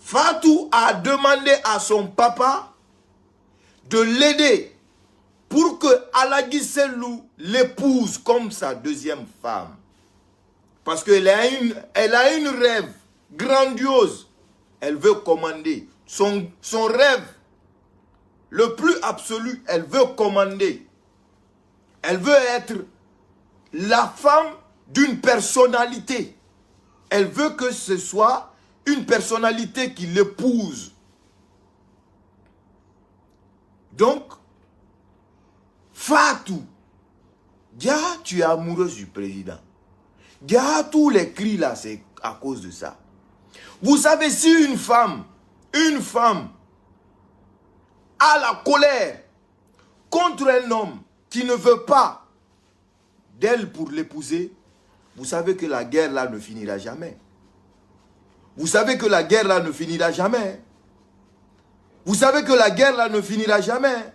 Fatou a demandé à son papa de l'aider pour que Alagi Selou l'épouse comme sa deuxième femme. Parce qu'elle a une rêve grandiose. Elle veut commander. Son rêve le plus absolu, elle veut commander. Elle veut être la femme d'une personnalité. Elle veut que ce soit une personnalité qui l'épouse. Donc, Fatou, Dia, tu es amoureuse du président. Dia, tous les cris là, c'est à cause de ça. Vous savez, si une femme a la colère contre un homme qui ne veut pas d'elle pour l'épouser, vous savez que la guerre là ne finira jamais. Vous savez que la guerre là ne finira jamais. Vous savez que la guerre là ne finira jamais.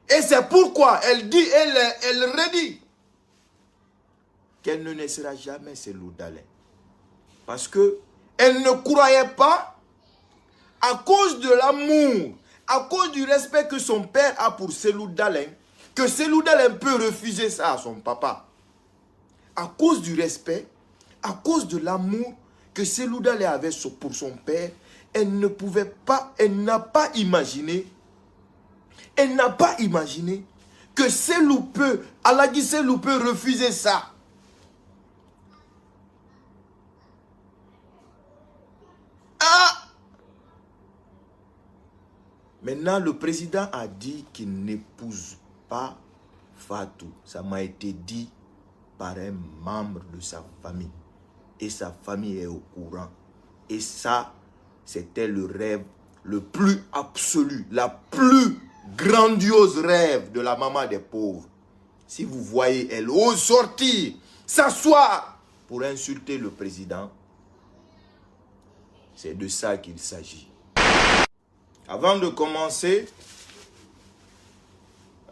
Et c'est pourquoi elle dit, elle redit qu'elle ne naissera jamais Selou Dalein. Parce que elle ne croyait pas, à cause de l'amour, à cause du respect que son père a pour Selou Dalein, que Selou Dalein peut refuser ça à son papa. À cause du respect, à cause de l'amour que Selou Dalein avait pour son père, elle ne pouvait pas, elle n'a pas imaginé que Selou peut, Alagi Selou peut refuser ça. Ah! Maintenant, le président a dit qu'il n'épouse pas Fatou. Ça m'a été dit par un membre de sa famille. Et sa famille est au courant. Et ça, c'était le rêve le plus absolu, la plus grandiose rêve de la maman des pauvres. Si vous voyez, elle ose sortir, s'asseoir pour insulter le président. C'est de ça qu'il s'agit. Avant de commencer,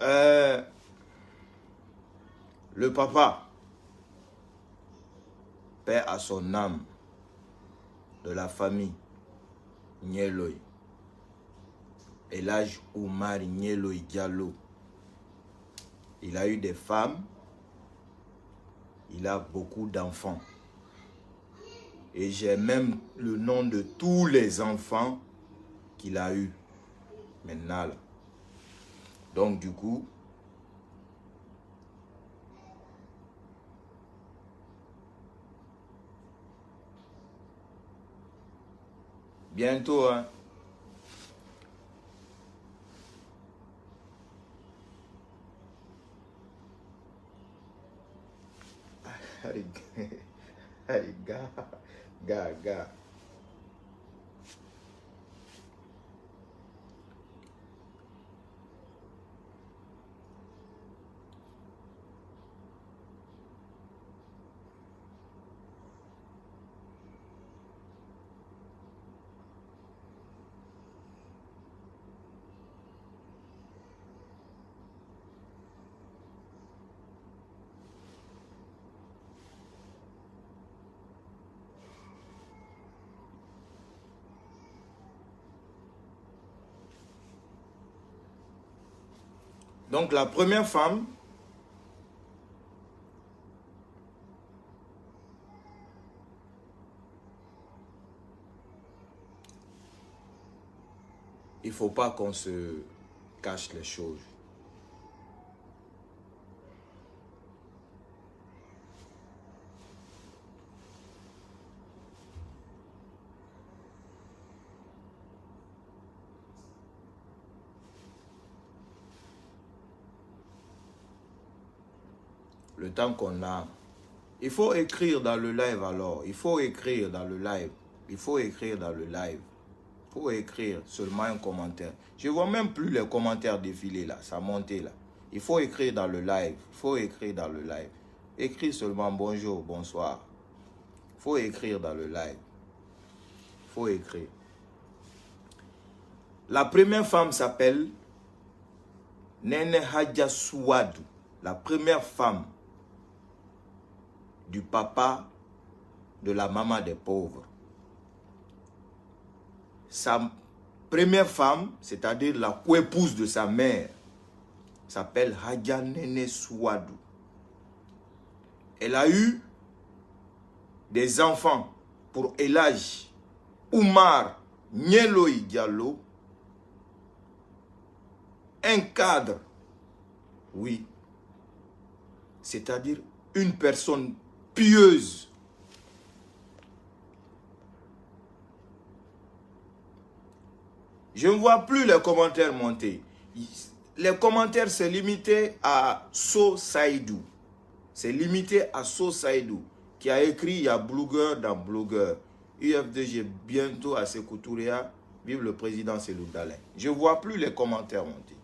le papa, paix à son âme, de la famille Nyeloy, Elhadj Oumar Nyeloy Diallo, il a eu des femmes, il a beaucoup d'enfants. Et j'ai même le nom de tous les enfants qu'il a eu maintenant. Là. Donc du coup, bientôt, hein. Allez, gars. Donc la première femme, il ne faut pas qu'on se cache les choses. Le temps qu'on a, il faut écrire dans le live alors. Il faut écrire dans le live. Il faut écrire dans le live. Il faut écrire seulement un commentaire. Je ne vois même plus les commentaires défiler là. Ça montait là. Il faut écrire dans le live. Il faut écrire dans le live. Écrire seulement bonjour, bonsoir. Il faut écrire dans le live. Il faut écrire. La première femme s'appelle Nene Hadja Souadou. La première femme du papa de la maman des pauvres. sa première femme, c'est-à-dire la coépouse de sa mère, s'appelle Hadja Nene Souadou. Elle a eu des enfants pour Elhadji Oumar Nieloy Diallo, un cadre, oui, c'est-à-dire une personne pieuse. Je ne vois plus les commentaires monter. Les commentaires, c'est limité à So Saïdou. C'est limité à So Saïdou, qui a écrit, il y a blogueur dans blogueur. UFDG bientôt à Sékou Touréa. Vive le président Cellou Dalein. Je ne vois plus les commentaires monter.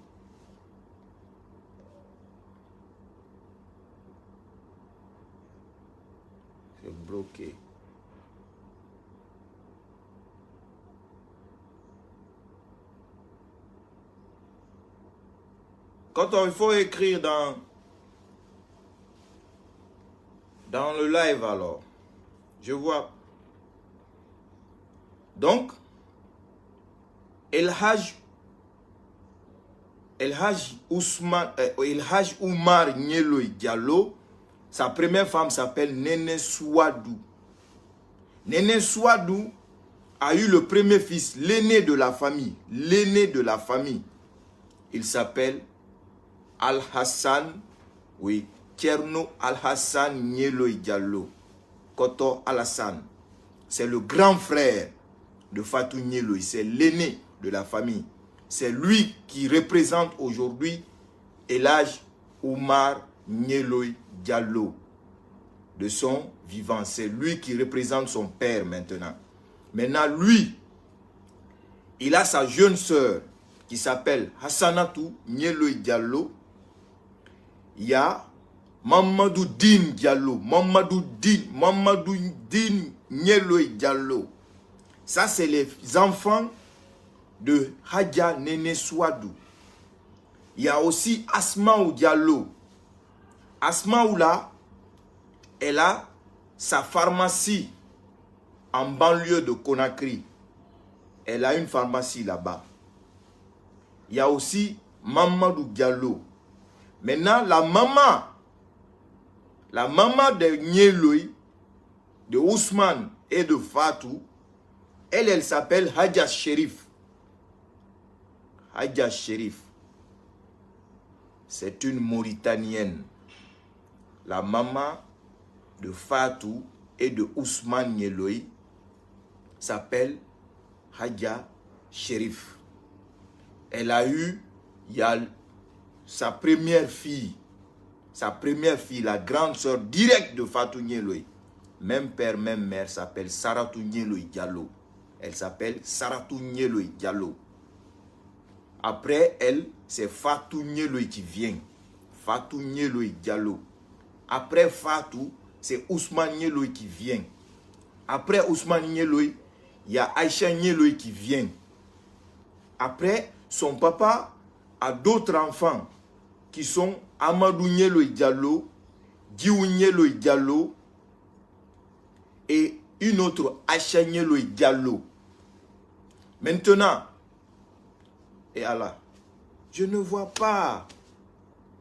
C'est bloqué. Quand il faut écrire dans le live alors, je vois. Donc, Elhadji Oumar Nieloy Diallo, sa première femme s'appelle Nene Souadou. Nene Souadou a eu le premier fils, l'aîné de la famille. L'aîné de la famille. Il s'appelle Al-Hassan, oui, Thierno Al-Hassan Nieloy Diallo. Koto Alassane. C'est le grand frère de Fatou Nieloy. C'est l'aîné de la famille. C'est lui qui représente aujourd'hui Elhadji Oumar Nieloy Diallo. De son vivant. C'est lui qui représente son père maintenant. Maintenant, lui, il a sa jeune sœur qui s'appelle Hassanatou Nieloy Diallo. Il y a Mamadou Din Diallo. Mamadou Din Nieloy Diallo. Ça, c'est les enfants de Hadja Nene Souadou. Il y a aussi Asmaou Diallo. Asmaou là, elle a sa pharmacie en banlieue de Conakry. Elle a une pharmacie là-bas. Il y a aussi Mamadou Diallo. Maintenant, la maman de Nieloy, de Ousmane et de Fatou, elle s'appelle Hadja Chérif. Hadja Chérif. C'est une Mauritanienne. La maman de Fatou et de Ousmane Nieloy s'appelle Hadja Chérif. Elle a eu, il y a sa première fille, la grande sœur directe de Fatou Nieloy. Même père, même mère, s'appelle Saratou Nieloy Diallo. Elle s'appelle Saratou Nieloy Diallo. Après elle, c'est Fatou Nieloy qui vient. Fatou Nieloy Diallo. Après Fatou, c'est Ousmane Nieloy qui vient. Après Ousmane Nieloy, il y a Aïcha Nieloy qui vient. Après, son papa a d'autres enfants qui sont Amadou Nieloy Diallo, Diou Nieloy Diallo et une autre Aïcha Nieloy Diallo. Maintenant, et Allah, je ne vois pas.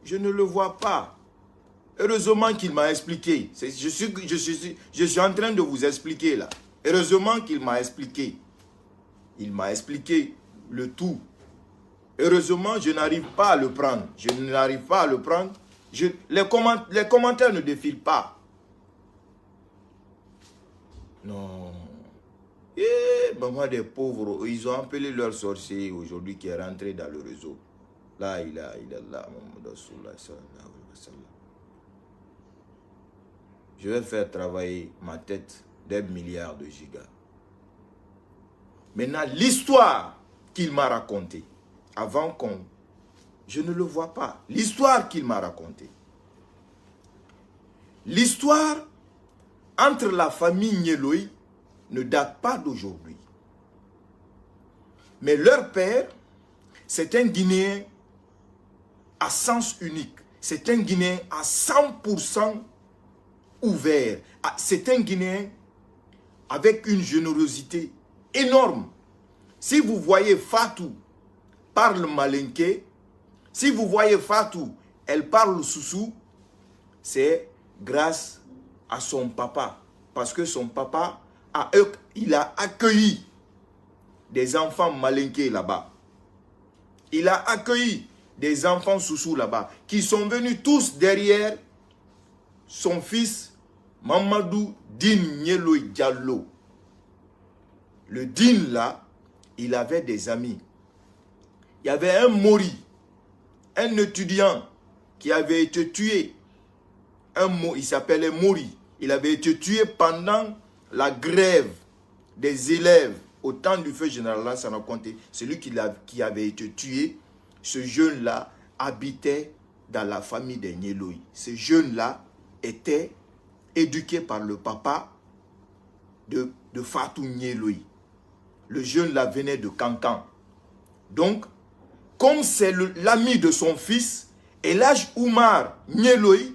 Je ne le vois pas. Heureusement qu'il m'a expliqué. Je suis en train de vous expliquer là. Heureusement qu'il m'a expliqué. Il m'a expliqué le tout. Heureusement, je n'arrive pas à le prendre. Je n'arrive pas à le prendre. Les commentaires ne défilent pas. Non. Et maman des pauvres, ils ont appelé leur sorcier aujourd'hui qui est rentré dans le réseau. Là, il a là, je vais faire travailler ma tête des milliards de gigas. Maintenant, l'histoire qu'il m'a racontée, avant qu'on... Je ne le vois pas. L'histoire qu'il m'a racontée. L'histoire entre la famille Nieloy ne date pas d'aujourd'hui. Mais leur père, c'est un Guinéen à sens unique. C'est un Guinéen à 100% ouvert. C'est un Guinéen avec une générosité énorme. Si vous voyez Fatou parle malinké, si vous voyez Fatou, elle parle soussou, c'est grâce à son papa. Parce que son papa, il a accueilli des enfants malinqués là-bas. Il a accueilli des enfants soussou là-bas, qui sont venus tous derrière son fils Mamadou Din Nyeloy Diallo. Le Din là, il avait des amis. Il y avait un Mori, un étudiant qui avait été tué. Il s'appelait Mori. Il avait été tué pendant la grève des élèves au temps du feu général Lansana Conté. Celui qui avait été tué, ce jeune-là habitait dans la famille des Nyeloy. Ce jeune-là était éduqué par le papa de Fatou Nyeloy. Le jeune-là venait de Kankan. Donc, comme c'est l'ami de son fils, Elhadj Oumar Nyeloy,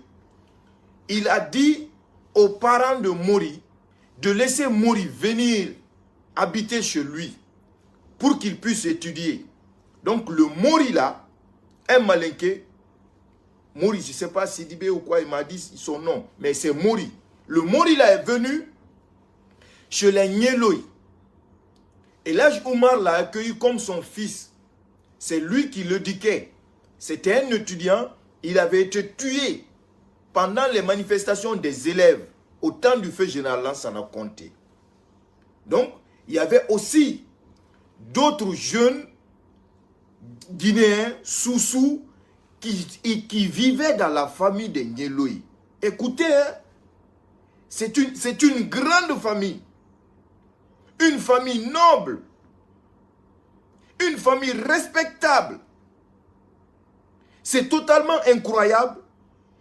il a dit aux parents de Mori de laisser Mori venir habiter chez lui pour qu'il puisse étudier. Donc le Mori là, un malinké, Mori, je ne sais pas si Sidibé ou quoi, il m'a dit son nom, mais c'est Mori. Le Mori là est venu chez les Nyeloy. Elhadj Oumar l'a accueilli comme son fils. C'est lui qui l'éduquait. C'était un étudiant, il avait été tué pendant les manifestations des élèves au temps du feu général Lansana Conté. Donc, il y avait aussi d'autres jeunes Guinéens, Soussou, qui vivaient dans la famille des Nyeloy. Écoutez, hein, c'est une grande famille. Une famille noble. Une famille respectable. C'est totalement incroyable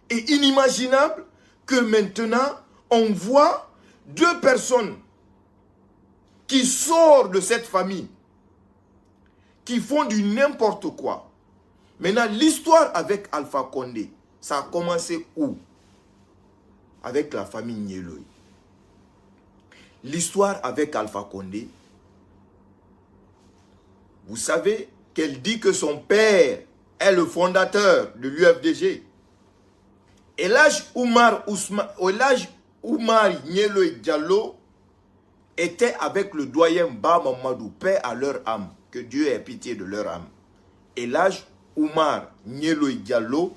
et inimaginable que maintenant, on voit deux personnes qui sortent de cette famille, qui font du n'importe quoi. Maintenant, l'histoire avec Alpha Condé, ça a commencé où? Avec la famille Nyeloy. L'histoire avec Alpha Condé, vous savez qu'elle dit que son père est le fondateur de l'UFDG. Elhadj Oumar Nyeloy Diallo était avec le doyen Ba Mamadou, paix à leur âme, que Dieu ait pitié de leur âme. Elhadj Oumar Nyeloy Diallo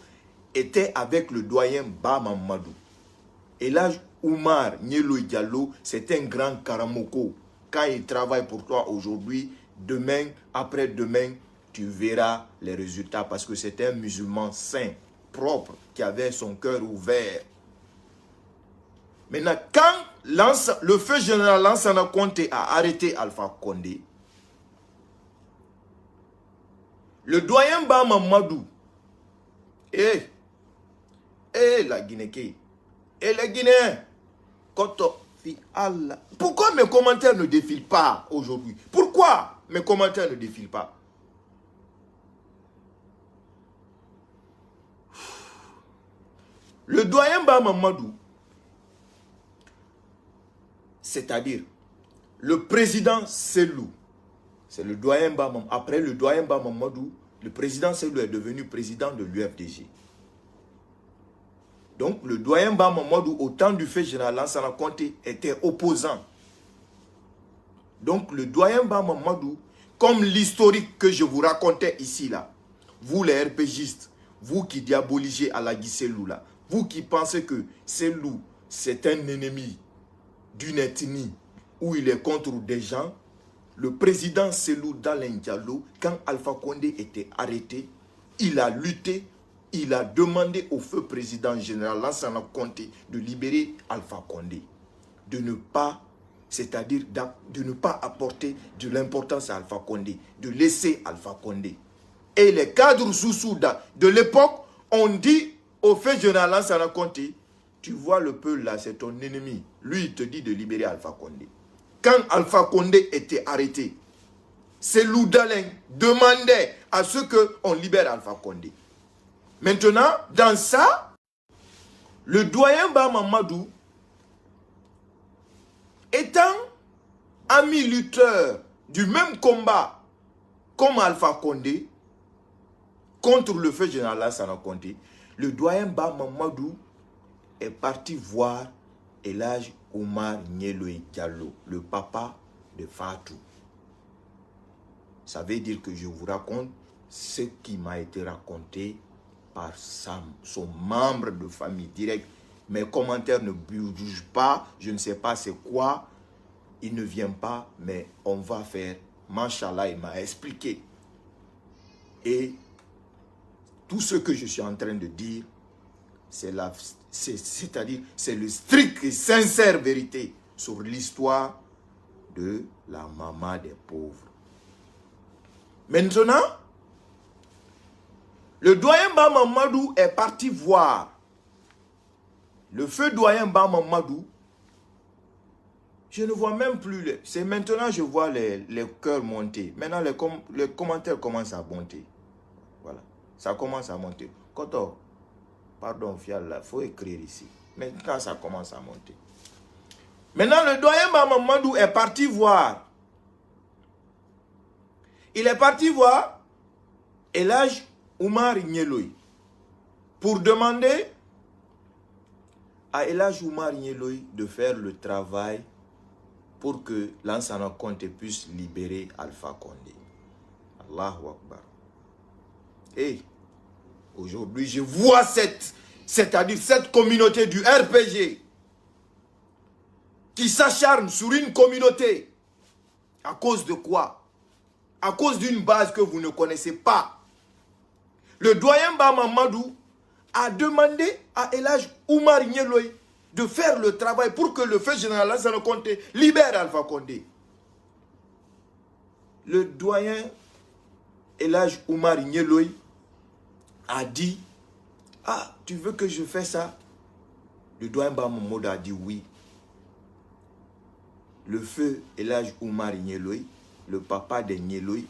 était avec le doyen Ba Mamadou. Elhadj Oumar Nyeloy Diallo, c'est un grand karamoko. Quand il travaille pour toi aujourd'hui, demain, après-demain, tu verras les résultats parce que c'est un musulman saint, propre, qui avait son cœur ouvert. Maintenant, quand le feu général Lansana Conté a arrêté Alpha Condé, le doyen Ba Mamadou, la Guinée, et les Guinéens, pourquoi mes commentaires ne défilent pas aujourd'hui? Pourquoi mes commentaires ne défilent pas? Le doyen Ba Mamadou, c'est-à-dire le président Selou, c'est le doyen Ba Mamadou. Après le doyen Ba Mamadou, le président Selou est devenu président de l'UFDG. Donc le doyen Ba Mamadou, au temps du feu général Lansana Conté, était opposant. Donc le doyen Ba Mamadou, comme l'historique que je vous racontais ici, là, vous les RPGistes, vous qui diabolisez Alagui Selou là, vous qui pensez que Selou, c'est un ennemi d'une ethnie où il est contre des gens, le président Selou Dalein Diallo, quand Alpha Condé était arrêté, il a lutté, il a demandé au feu président général Lansana Conté de libérer Alpha Condé, de ne pas, c'est-à-dire de ne pas apporter de l'importance à Alpha Condé, de laisser Alpha Condé. Et les cadres sous-souda de l'époque ont dit au feu général Lansana Conté, tu vois le peuple là, c'est ton ennemi. Lui, il te dit de libérer Alpha Condé. Quand Alpha Condé était arrêté, Selou Dalein demandait à ce qu'on libère Alpha Condé. Maintenant, dans ça, le doyen Ba Mamadou, étant ami lutteur du même combat comme Alpha Condé contre le feu général Lansana Conté, le doyen Ba Mamadou est parti voir El Hadj Oumar Nyeloï Diallo, le papa de Fatou. Ça veut dire que je vous raconte ce qui m'a été raconté par son membre de famille direct. Mes commentaires ne jugent pas, je ne sais pas c'est quoi. Il ne vient pas, mais on va faire. Machallah, il m'a expliqué. Et tout ce que je suis en train de dire, c'est-à-dire, c'est le strict et sincère vérité sur l'histoire de la maman des pauvres. Maintenant, le doyen Ba Mamadou est parti voir le feu doyen Ba Mamadou. Je ne vois même plus. C'est maintenant que je vois les cœurs monter. Maintenant, les commentaires commencent à monter. Voilà. Ça commence à monter. Koto, pardon, Fial, il faut écrire ici. Maintenant, ça commence à monter. Maintenant, le doyen Ba Mamadou est parti voir. Il est parti voir El Hadj Oumar Nyeloï pour demander à El Hadj Oumar Nyeloï de faire le travail pour que Lansana Conté puisse libérer Alpha Condé. Allahu Akbar. Et aujourd'hui, je vois c'est-à-dire cette communauté du RPG qui s'acharne sur une communauté. À cause de quoi? À cause d'une base que vous ne connaissez pas. Le doyen Ba Mamadou a demandé à El Hadj Oumar Nyeloï de faire le travail pour que le feu général Lansana Conté libère Alpha Condé. Le doyen El Hadj Oumar Nyeloï a dit, ah, tu veux que je fasse ça? Le doyen Ba Mamadou a dit oui. Le feu El Hadj Oumar Nyeloï, le papa de Nyeloï,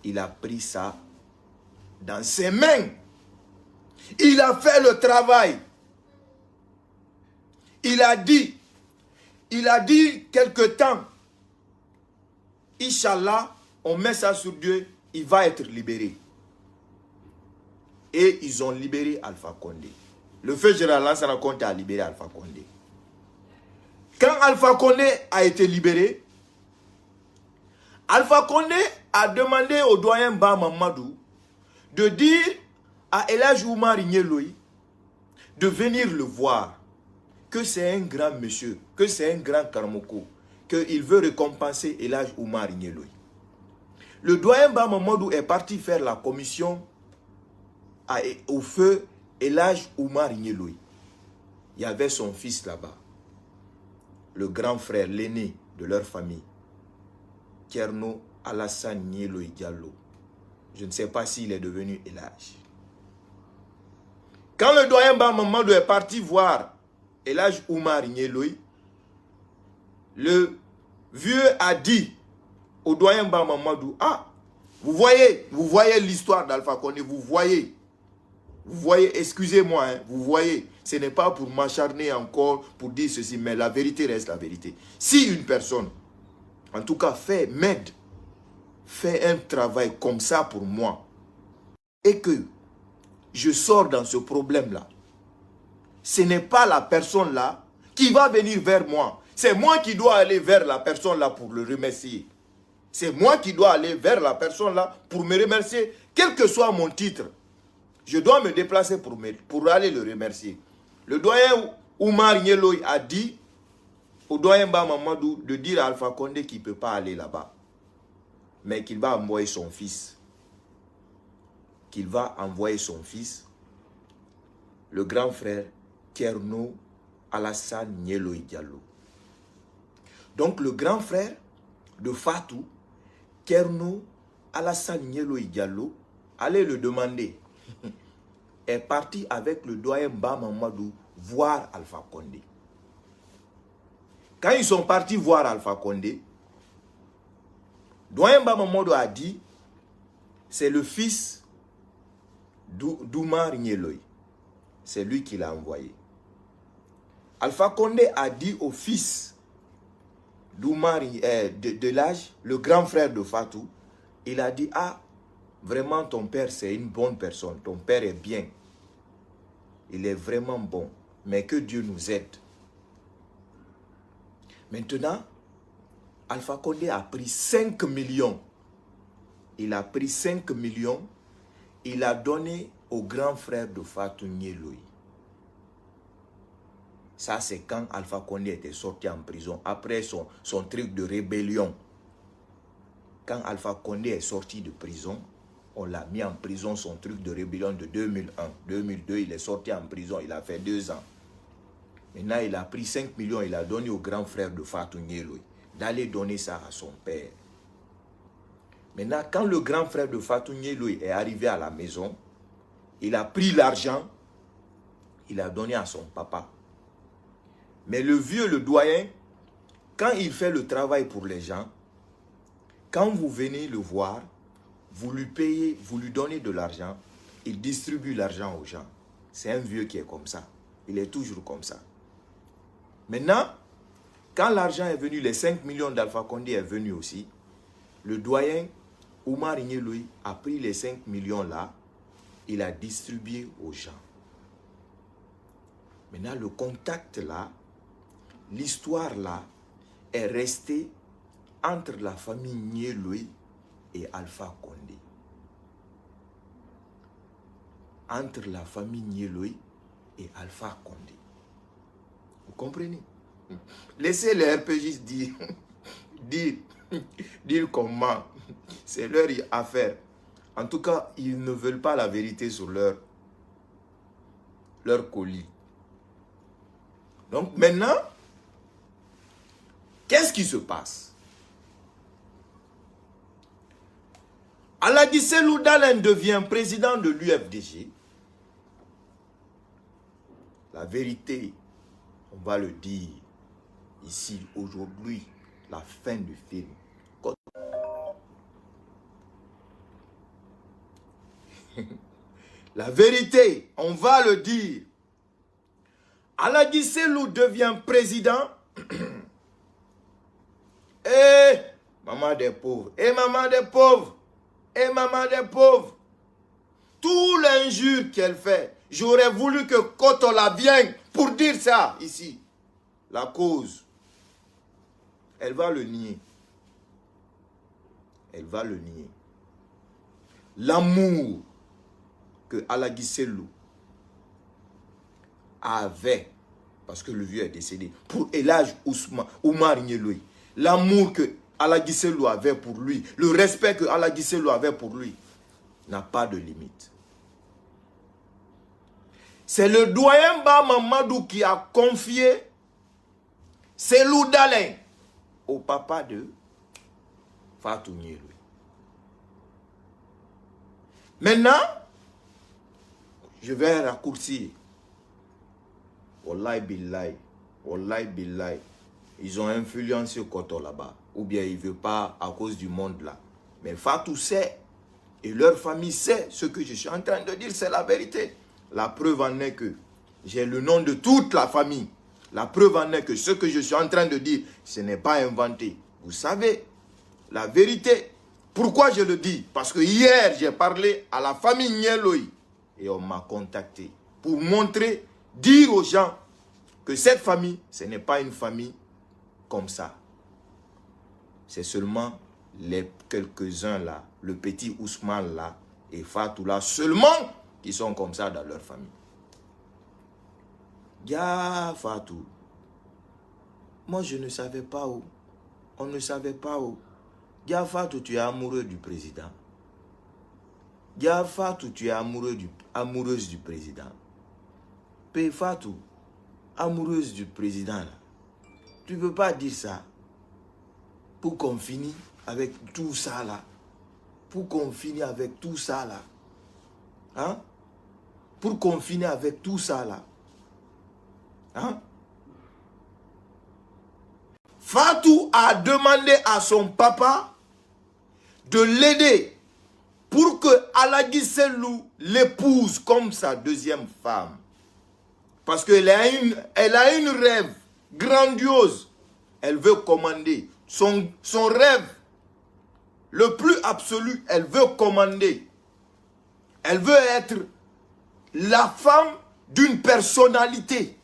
il a pris ça dans ses mains. Il a fait le travail. Il a dit quelque temps, Inch'Allah, on met ça sur Dieu, il va être libéré. Et ils ont libéré Alpha Condé. Le feu général Lansana Conté a libéré Alpha Condé. Quand Alpha Condé a été libéré, Alpha Condé a demandé au doyen Ba Mamadou de dire à El Hadj Oumar Nyeloï de venir le voir, que c'est un grand monsieur, que c'est un grand Karmoko, qu'il veut récompenser El Hadj Oumar Nyeloï. Le doyen Ba Mamadou est parti faire la commission au feu El Hadj Oumar Nyeloï. Il y avait son fils là-bas, le grand frère, l'aîné de leur famille, Thierno Alassane Nyeloï Diallo. Je ne sais pas s'il est devenu El Hadj. Quand le doyen Ba Mamadou est parti voir El Hadj Oumar Nyeloï, le vieux a dit au doyen Ba Mamadou, ah, vous voyez l'histoire d'Alpha Condé, vous voyez, excusez-moi, hein, vous voyez, ce n'est pas pour m'acharner encore, pour dire ceci, mais la vérité reste la vérité. Si une personne, en tout cas fait un travail comme ça pour moi, et que je sors dans ce problème-là, ce n'est pas la personne-là qui va venir vers moi. C'est moi qui dois aller vers la personne-là pour le remercier. C'est moi qui dois aller vers la personne-là pour me remercier, quel que soit mon titre. Je dois me déplacer pour aller le remercier. Le doyen Oumar Nyeloï a dit au doyen Ba Mamadou de dire à Alpha Condé qu'il ne peut pas aller là-bas, mais qu'il va envoyer son fils. Le grand frère Thierno Alassane Nyeloï Diallo. Donc le grand frère de Fatou, Thierno Alassane Nyeloï Diallo, allez le demander, est parti avec le doyen Ba Mamadou voir Alpha Condé. Quand ils sont partis voir Alpha Condé, doyen Ba Mamadou a dit, c'est le fils d'Oumar Nyeloï. C'est lui qui l'a envoyé. Alpha Condé a dit au fils de l'âge, le grand frère de Fatou, il a dit, ah, vraiment ton père c'est une bonne personne, ton père est bien. Il est vraiment bon, mais que Dieu nous aide. Maintenant, Alpha Condé a pris 5 millions. Il a pris 5 millions, il a donné au grand frère de Fatou Nyeloui. Ça, c'est quand Alpha Condé était sorti en prison, après son truc de rébellion. Quand Alpha Condé est sorti de prison, on l'a mis en prison, son truc de rébellion de 2001. 2002, il est sorti en prison, il a fait 2 ans. Maintenant, il a pris 5 millions, il a donné au grand frère de Fatou Nyeloui d'aller donner ça à son père. Maintenant, quand le grand frère de Fatou Nyeloui est arrivé à la maison, il a pris l'argent, il a donné à son papa. Mais le vieux, le doyen, quand il fait le travail pour les gens, quand vous venez le voir, vous lui payez, vous lui donnez de l'argent, il distribue l'argent aux gens. C'est un vieux qui est comme ça. Il est toujours comme ça. Maintenant, quand l'argent est venu, les 5 millions d'Alpha Condé est venu aussi, le doyen Oumar Nyeloui a pris les 5 millions là, il a distribué aux gens. Maintenant, le contact là, l'histoire là, est restée entre la famille Nyeloui et Alpha Condé. Entre la famille Nyeloui et Alpha Condé. Vous comprenez? Laissez les RPGistes dire comment. C'est leur affaire. En tout cas, ils ne veulent pas la vérité sur leur colis. Donc maintenant, qu'est-ce qui se passe? Aladji Selou Dalen devient président de l'UFDG. La vérité, on va le dire ici, aujourd'hui, la fin du film. La vérité, on va le dire. Aladji Selou devient président. Et maman des pauvres, et maman des pauvres, et maman des pauvres. Tout l'injure qu'elle fait, j'aurais voulu que Kotola vienne pour dire ça ici. La cause, elle va le nier. Elle va le nier. L'amour que Aladji Selou avait, parce que le vieux est décédé, pour Elhadji Oumar Nyeloui, l'amour que Aladji Selou avait pour lui, le respect que Aladji Selou avait pour lui, n'a pas de limite. C'est le doyen Ba Mamadou qui a confié Selou Dalen au papa de Fatou Nyeloui. Maintenant, je vais raccourcir. Wallahi billahi, wallahi billahi. Ils ont influencé Koto là-bas. Ou bien ils ne veulent pas à cause du monde là. Mais Fatou sait, et leur famille sait, ce que je suis en train de dire, c'est la vérité. La preuve en est que j'ai le nom de toute la famille. La preuve en est que ce que je suis en train de dire, ce n'est pas inventé. Vous savez, la vérité. Pourquoi je le dis? Parce que hier, j'ai parlé à la famille Nyeloui. Et on m'a contacté pour montrer, dire aux gens que cette famille, ce n'est pas une famille comme ça. C'est seulement les quelques-uns là, le petit Ousmane là et Fatou là, seulement qui sont comme ça dans leur famille. Ya Fatou, moi je ne savais pas où. On ne savait pas où. Ya Fatou, tu es amoureux du président. Ya Fatou, tu es amoureuse du président. Pe Fatou, amoureuse du président là. Tu ne peux pas dire ça. Pour qu'on finisse avec tout ça là. Pour qu'on finisse avec tout ça là. Hein? Pour qu'on finisse avec tout ça là. Hein? Fatou a demandé à son papa de l'aider pour que Aladji Selou l'épouse comme sa deuxième femme. Parce qu'elle a une rêve grandiose Elle veut commander. Son rêve le plus absolu, elle veut commander. Elle veut être la femme d'une personnalité.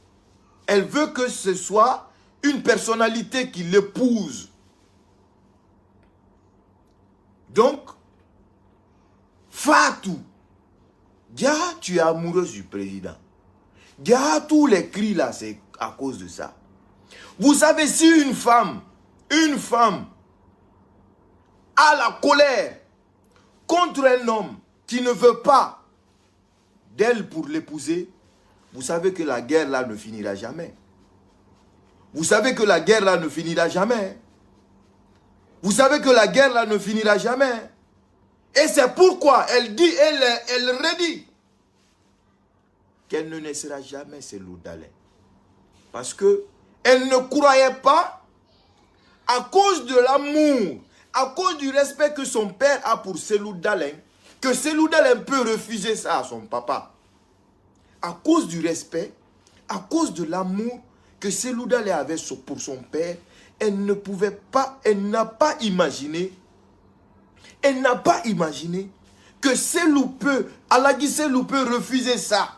Elle veut que ce soit une personnalité qui l'épouse. Donc, Fatou, Dia, tu es amoureuse du président. Dia, tous les cris là, c'est à cause de ça. Vous savez, si une femme a la colère contre un homme qui ne veut pas d'elle pour l'épouser, vous savez que la guerre là ne finira jamais. Vous savez que la guerre là ne finira jamais. Vous savez que la guerre là ne finira jamais. Et c'est pourquoi elle dit, elle redit qu'elle ne naissera jamais Cellou Dalein. Parce que elle ne croyait pas, à cause de l'amour, à cause du respect que son père a pour Cellou Dalein, que Cellou Dalein peut refuser ça à son papa. À cause du respect, à cause de l'amour que Cellou Dalein avait pour son père, elle ne pouvait pas, elle n'a pas imaginé que Cellou peut, Alagi Cellou peut refuser ça.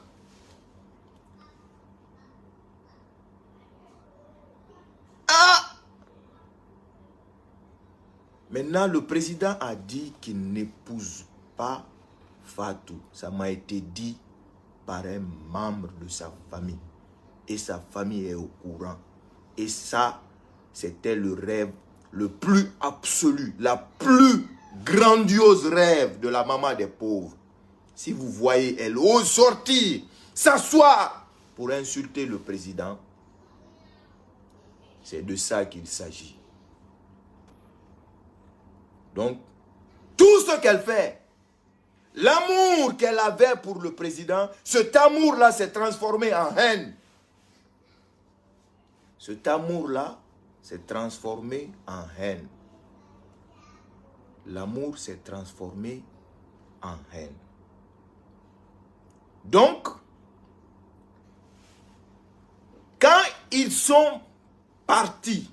Ah! Maintenant, le président a dit qu'il n'épouse pas Fatou. Ça m'a été dit par un membre de sa famille. Et sa famille est au courant. Et ça, c'était le rêve le plus absolu, la plus grandiose rêve de la maman des pauvres. Si vous voyez, elle ose sortir, s'asseoir pour insulter le président, c'est de ça qu'il s'agit. Donc, tout ce qu'elle fait, l'amour qu'elle avait pour le président, cet amour-là s'est transformé en haine. Cet amour-là s'est transformé en haine. L'amour s'est transformé en haine. Donc, quand ils sont partis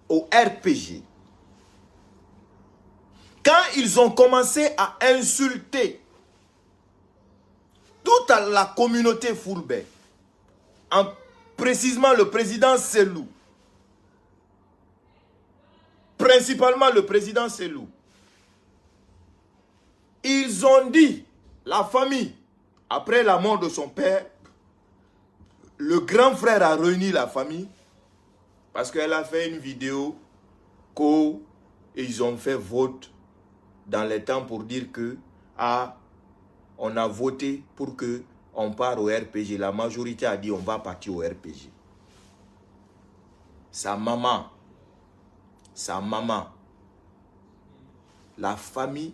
au RPG, quand ils ont commencé à insulter toute la communauté Fulbe, précisément le président Cellou, principalement le président Cellou, ils ont dit, la famille, après la mort de son père, le grand frère a réuni la famille parce qu'elle a fait une vidéo qu'ils ont fait vote dans les temps pour dire que on a voté pour que on part au RPG. La majorité a dit on va partir au RPG. Sa maman, la famille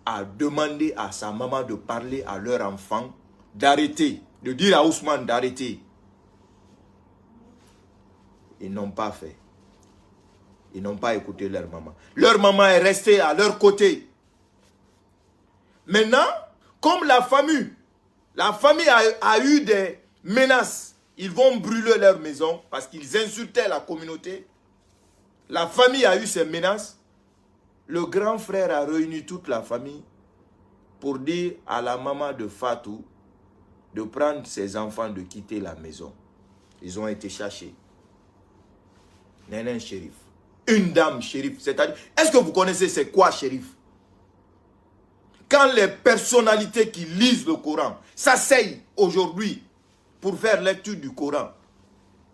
a demandé à sa maman de parler à leur enfant, d'arrêter, de dire à Ousmane d'arrêter. Ils n'ont pas fait. Ils n'ont pas écouté leur maman. Leur maman est restée à leur côté. Maintenant, comme la famille a eu des menaces, ils vont brûler leur maison parce qu'ils insultaient la communauté. La famille a eu ces menaces. Le grand frère a réuni toute la famille pour dire à la maman de Fatou de prendre ses enfants, de quitter la maison. Ils ont été cherchés. Nénin shérif. Une dame shérif. C'est-à-dire, est-ce que vous connaissez c'est quoi shérif? Quand les personnalités qui lisent le Coran s'asseyent aujourd'hui pour faire lecture du Coran,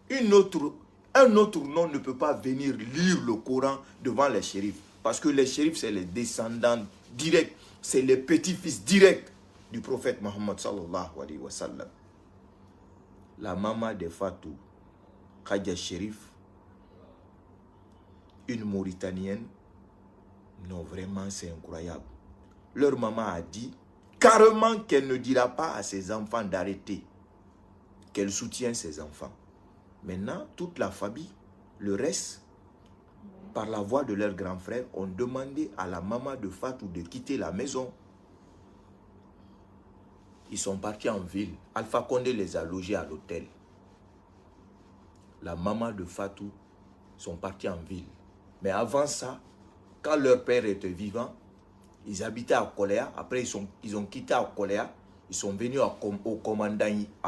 un autre nom ne peut pas venir lire le Coran devant les shérifs. Parce que les shérifs, c'est les descendants directs, c'est les petits-fils directs du prophète Mohammed sallallahu alayhi wa sallam. La maman de Fatou, Khadija Chérif, une Mauritanienne, non vraiment c'est incroyable. Leur maman a dit carrément qu'elle ne dira pas à ses enfants d'arrêter, qu'elle soutient ses enfants. Maintenant, toute la famille, le reste, par la voix de leur grand frère, ont demandé à la maman de Fatou de quitter la maison. Ils sont partis en ville. Alpha Condé les a logés à l'hôtel. La maman de Fatou sont partis en ville. Mais avant ça, quand leur père était vivant, ils habitaient à Koléa. Après, ils ont quitté à Koléa. Ils sont venus à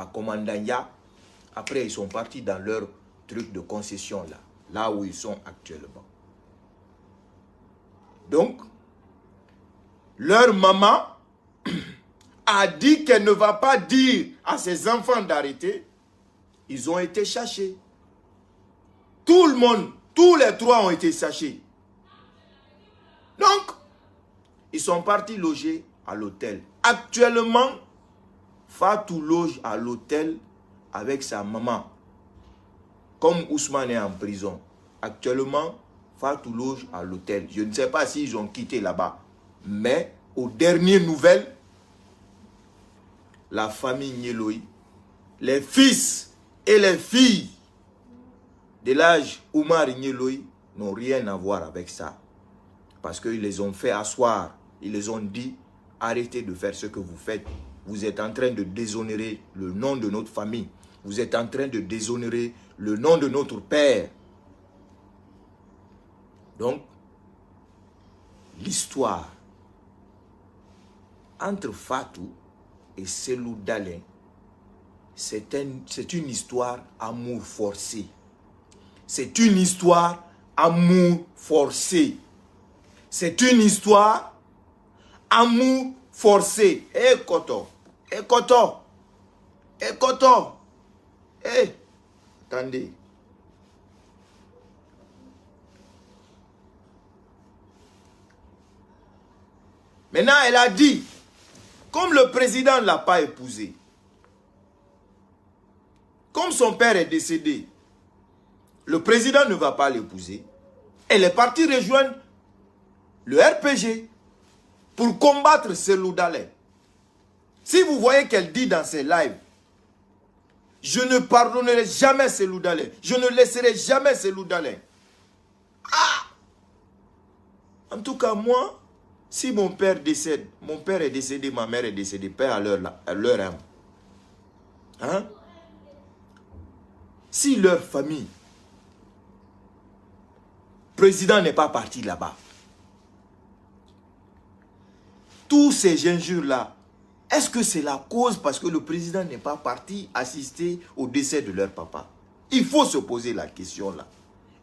Komandanya. Après, ils sont partis dans leur truc de concession là où ils sont actuellement. Donc, leur maman a dit qu'elle ne va pas dire à ses enfants d'arrêter. Ils ont été cherchés. Tout le monde, tous les trois ont été cherchés. Donc, ils sont partis loger à l'hôtel. Actuellement, Fatou loge à l'hôtel avec sa maman. Comme Ousmane est en prison. Actuellement, Fatou loge à l'hôtel. Je ne sais pas s'ils ont quitté là-bas. Mais, aux dernières nouvelles, la famille Nyeloï, les fils et les filles de l'âge Oumar Nyeloï n'ont rien à voir avec ça. Parce qu'ils les ont fait asseoir. Ils les ont dit, arrêtez de faire ce que vous faites. Vous êtes en train de déshonorer le nom de notre famille. Vous êtes en train de déshonorer le nom de notre père. Donc, l'histoire entre Fatou et Selou Dalein, c'est une histoire amour forcé. C'est une histoire amour forcé. C'est une histoire amour forcé. Eh, Koto. Eh, Koto. Eh, Koto. Eh, attendez. Maintenant, elle a dit, comme le président ne l'a pas épousé, comme son père est décédé, le président ne va pas l'épouser. Elle est partie rejoindre le RPG pour combattre Selou Dalein. Si vous voyez qu'elle dit dans ses lives, je ne pardonnerai jamais Selou Dalein, je ne laisserai jamais Selou Dalein. Ah! En tout cas, moi, si mon père décède, mon père est décédé, ma mère est décédée, paix à leur âme. Hein? Si leur famille, président n'est pas parti là-bas, tous ces injures-là, est-ce que c'est la cause parce que le président n'est pas parti assister au décès de leur papa? Il faut se poser la question là.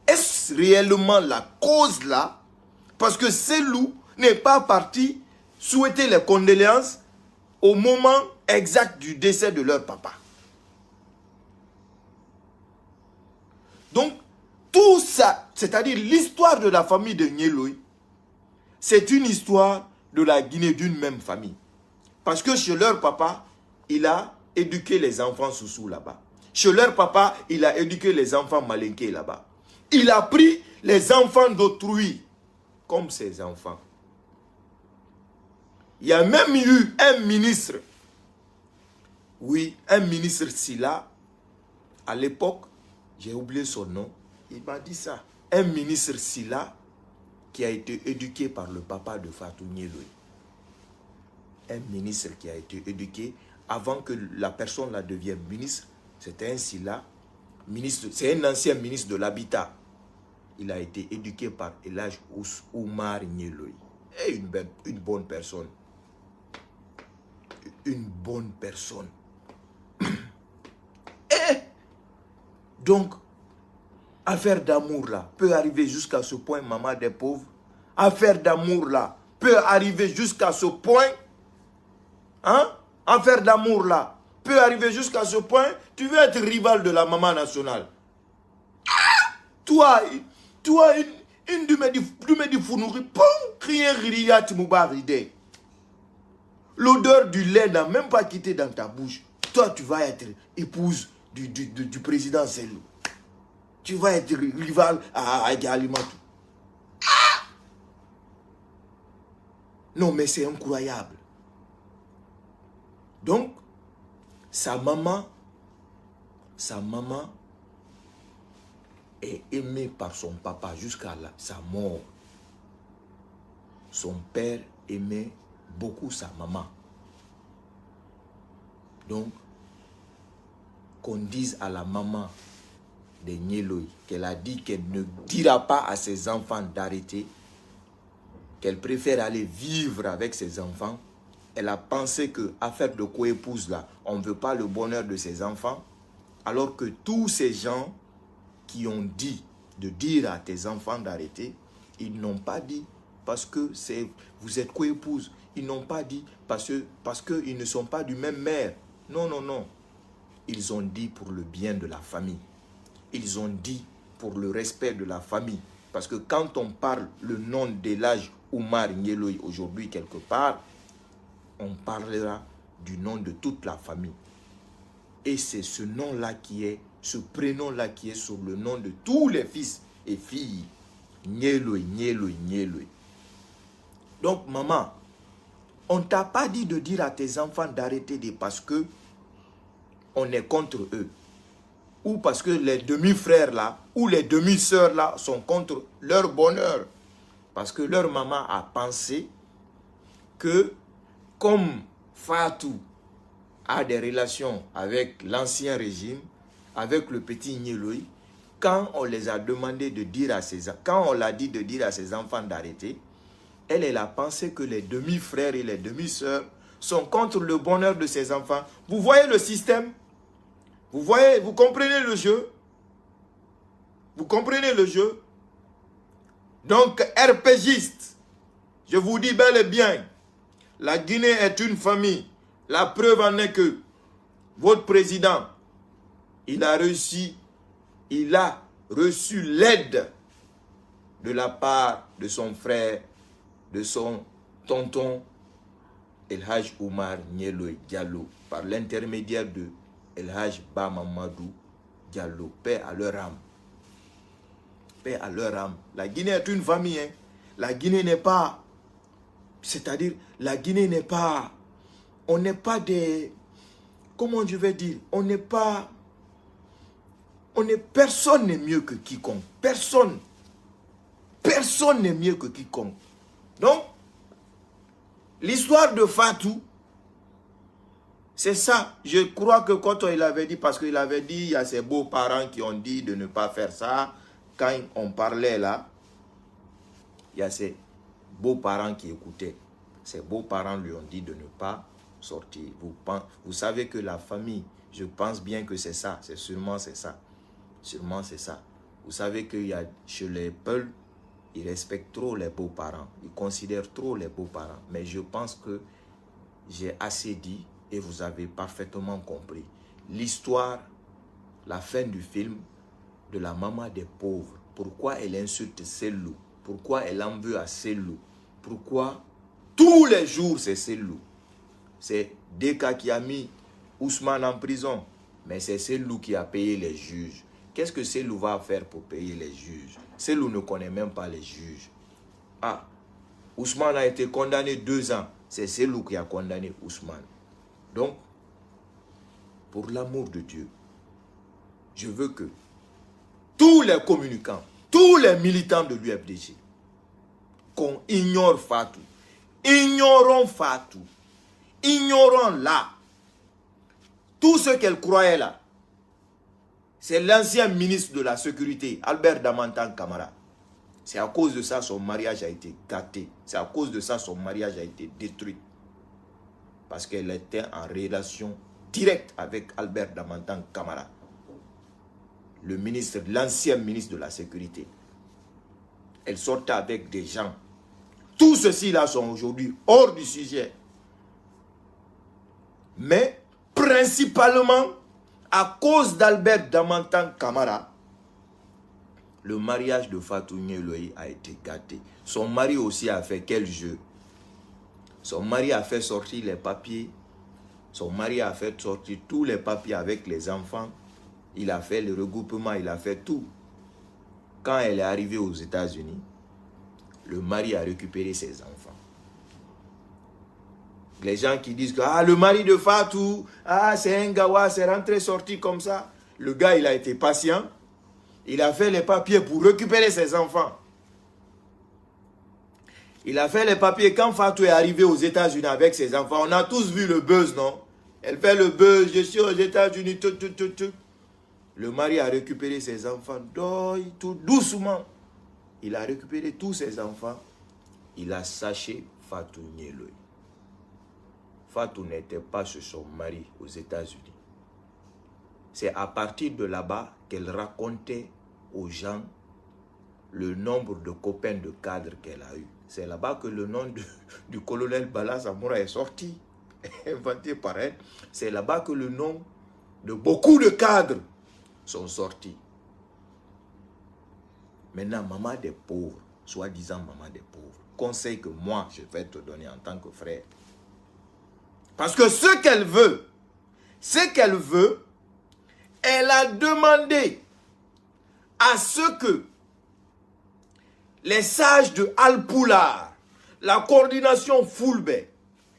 Est-ce réellement la cause là? Parce que Selou n'est pas parti souhaiter les condoléances au moment exact du décès de leur papa. Donc, tout ça, c'est-à-dire l'histoire de la famille de Nyeloï, c'est une histoire de la Guinée d'une même famille. Parce que chez leur papa, il a éduqué les enfants Soussou là-bas. Chez leur papa, il a éduqué les enfants Malinké là-bas. Il a pris les enfants d'autrui comme ses enfants. Il y a même eu un ministre, oui, un ministre Silla, à l'époque, j'ai oublié son nom, il m'a dit ça. Un ministre Silla qui a été éduqué par le papa de Fatou Nyeloï. Un ministre qui a été éduqué avant que la personne là devienne ministre. C'était un Silla, ministre, c'est un ancien ministre de l'Habitat. Il a été éduqué par Elhadj Oumar Nyeloï. Et une bonne personne. Une bonne personne. Et donc, affaire d'amour là peut arriver jusqu'à ce point, maman des pauvres. Affaire d'amour là peut arriver jusqu'à ce point. Hein? Affaire d'amour là peut arriver jusqu'à ce point. Tu veux être rival de la maman nationale. Toi, une du me founouri, pom, rien riat moubaride. L'odeur du lait n'a même pas quitté dans ta bouche. Toi, tu vas être épouse du président Selou. Tu vas être rival à Alimatou. Ah! Non, mais c'est incroyable. Donc, sa maman est aimée par son papa jusqu'à sa mort. Son père aimait beaucoup sa maman. Donc, qu'on dise à la maman de Nieloy, qu'elle a dit qu'elle ne dira pas à ses enfants d'arrêter, qu'elle préfère aller vivre avec ses enfants. Elle a pensé que affaire de coépouse là, on ne veut pas le bonheur de ses enfants, alors que tous ces gens qui ont dit de dire à tes enfants d'arrêter, ils n'ont pas dit parce que vous êtes coépouse. Ils n'ont pas dit parce qu'ils ne sont pas du même mère. Non, non, non. Ils ont dit pour le bien de la famille. Ils ont dit pour le respect de la famille. Parce que quand on parle le nom d'Elhadj Oumar Nieloy aujourd'hui quelque part, on parlera du nom de toute la famille. Et c'est ce nom-là qui est, ce prénom-là qui est sur le nom de tous les fils et filles. Nieloy, Nieloy, Nieloy. Donc, maman, on ne t'a pas dit de dire à tes enfants d'arrêter parce que on est contre eux. Ou parce que les demi-frères là, ou les demi-sœurs là sont contre leur bonheur. Parce que leur maman a pensé que comme Fatou a des relations avec l'ancien régime, avec le petit Nieloy, quand on les a demandé de dire à ses enfants, quand on l'a dit de dire à ses enfants d'arrêter, elle a pensé que les demi-frères et les demi-sœurs sont contre le bonheur de ses enfants. Vous voyez le système? Vous voyez, vous comprenez le jeu? Vous comprenez le jeu? Donc, RPGiste, je vous dis bel et bien, la Guinée est une famille. La preuve en est que votre président, il a reçu l'aide de la part de son frère, de son tonton Elhadj Oumar Nieloy Diallo, par l'intermédiaire de Elhadj Ba Mamadou Diallo. Paix à leur âme. Paix à leur âme. La Guinée est une famille. Hein. La Guinée n'est pas... C'est-à-dire, la Guinée n'est pas... On n'est pas des... Comment je vais dire? On n'est pas... Personne n'est mieux que quiconque. Personne. Personne n'est mieux que quiconque. Donc, l'histoire de Fatou, c'est ça. Je crois que quand il avait dit, parce qu'il avait dit, il y a ses beaux-parents qui ont dit de ne pas faire ça. Quand on parlait là, il y a ses beaux-parents qui écoutaient. Ses beaux-parents lui ont dit de ne pas sortir. Vous savez que la famille, je pense bien que c'est ça. Sûrement c'est ça. Sûrement c'est ça. Vous savez qu'il y a chez les Peuls, ils respectent trop les beaux-parents. Ils considèrent trop les beaux-parents. Mais je pense que j'ai assez dit et vous avez parfaitement compris. L'histoire, la fin du film de la maman des pauvres. Pourquoi elle insulte Sellou? Pourquoi elle en veut à Sellou? Pourquoi tous les jours c'est Sellou? C'est Deka qui a mis Ousmane en prison. Mais c'est Sellou qui a payé les juges. Qu'est-ce que Sellou va faire pour payer les juges? Sellou ne connaît même pas les juges. Ah, Ousmane a été condamné 2 ans. C'est Sellou qui a condamné Ousmane. Donc, pour l'amour de Dieu, je veux que tous les communicants, tous les militants de l'UFDG, qu'on ignore Fatou. Ignorons Fatou. Ignorons là. Tout ce qu'elle croyait là. C'est l'ancien ministre de la Sécurité, Albert Damantan Camara. C'est à cause de ça son mariage a été gâté. C'est à cause de ça son mariage a été détruit. Parce qu'elle était en relation directe avec Albert Damantan Camara. Le ministre, l'ancien ministre de la Sécurité. Elle sortait avec des gens. Tous ceux-ci-là sont aujourd'hui hors du sujet. Mais principalement, à cause d'Albert Damantan Camara, le mariage de Fatou Nieloy a été gâté. Son mari aussi a fait quel jeu? Son mari a fait sortir les papiers. Son mari a fait sortir tous les papiers avec les enfants. Il a fait le regroupement, il a fait tout. Quand elle est arrivée aux États-Unis, le mari a récupéré ses enfants. Les gens qui disent que le mari de Fatou, c'est un gawa, c'est rentré sorti comme ça. Le gars, il a été patient. Il a fait les papiers pour récupérer ses enfants. Il a fait les papiers quand Fatou est arrivé aux États-Unis avec ses enfants. On a tous vu le buzz, non? Elle fait le buzz, je suis aux États-Unis, tout. Le mari a récupéré ses enfants, tout doucement. Il a récupéré tous ses enfants. Il a saché Fatou Nyeloy. Fatou n'était pas chez son mari aux États-Unis. C'est à partir de là-bas qu'elle racontait aux gens le nombre de copains de cadres qu'elle a eu. C'est là-bas que le nom du colonel Bala Samoura est sorti, inventé par elle. C'est là-bas que le nom de beaucoup de cadres sont sortis. Maintenant, maman des pauvres, soi-disant maman des pauvres, conseil que moi, je vais te donner en tant que frère. Parce que ce qu'elle veut, elle a demandé à ce que les sages de Alpoula, la coordination Fulbe,